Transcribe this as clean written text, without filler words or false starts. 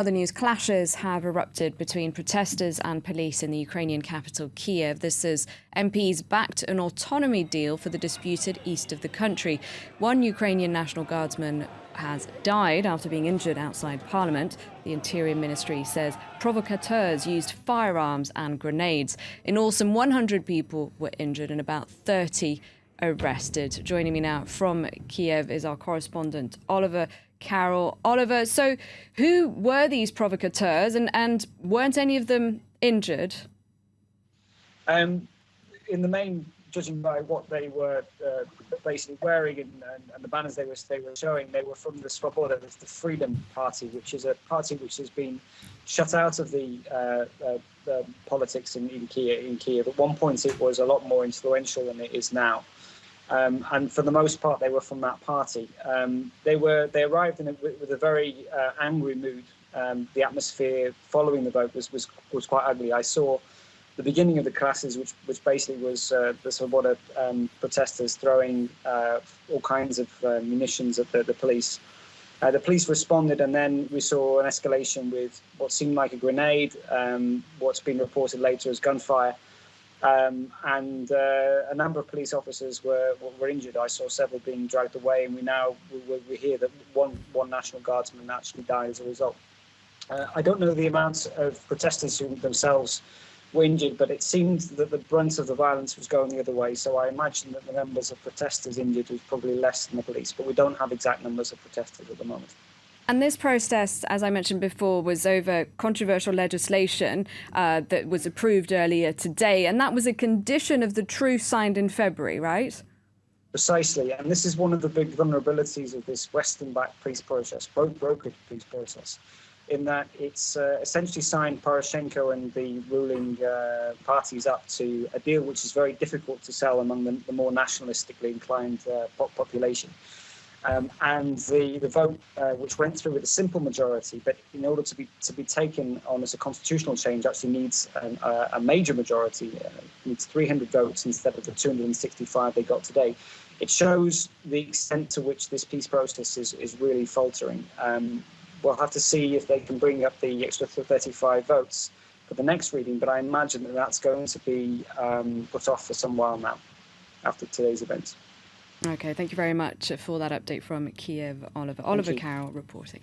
Other news, clashes have erupted between protesters and police in the Ukrainian capital, Kiev. This as MPs backed an autonomy deal for the disputed east of the country. One Ukrainian National Guardsman has died after being injured outside Parliament. The Interior Ministry says provocateurs used firearms and grenades. In all, some 100 people were injured and about 30 arrested. Joining me now from Kiev is our correspondent, Oliver Carroll. Oliver, so who were these provocateurs and weren't any of them injured? In the main, judging by what they were basically wearing and the banners they were showing, they were from the Svoboda, the Freedom Party, which is a party which has been shut out of the politics in Kiev. At one point, it was a lot more influential than it is now. And for the most part, they were from that party. They arrived with a very angry mood. The atmosphere following the vote was quite ugly. I saw the beginning of the clashes, which basically was the Svoboda protesters throwing all kinds of munitions at the police. The police responded, and then we saw an escalation with what seemed like a grenade, what's been reported later as gunfire. And a number of police officers were injured. I saw several being dragged away, and we hear that one National Guardsman actually died as a result. I don't know the amount of protesters who themselves were injured, but it seemed that the brunt of the violence was going the other way. So I imagine that the numbers of protesters injured was probably less than the police, but we don't have exact numbers of protesters at the moment. And this protest, as I mentioned before, was over controversial legislation that was approved earlier today. And that was a condition of the truce signed in February, right? Precisely. And this is one of the big vulnerabilities of this Western-backed peace process, brokered peace process, in that it's essentially signed Poroshenko and the ruling parties up to a deal which is very difficult to sell among the more nationalistically inclined population. And the vote, which went through with a simple majority, but in order to be taken on as a constitutional change, actually needs a major majority. Needs 300 votes instead of the 265 they got today. It shows the extent to which this peace process is really faltering. We'll have to see if they can bring up the extra 35 votes for the next reading, but I imagine that that's going to be put off for some while now after today's events. OK, thank you very much for that update from Kiev, Oliver. Oliver Carroll reporting.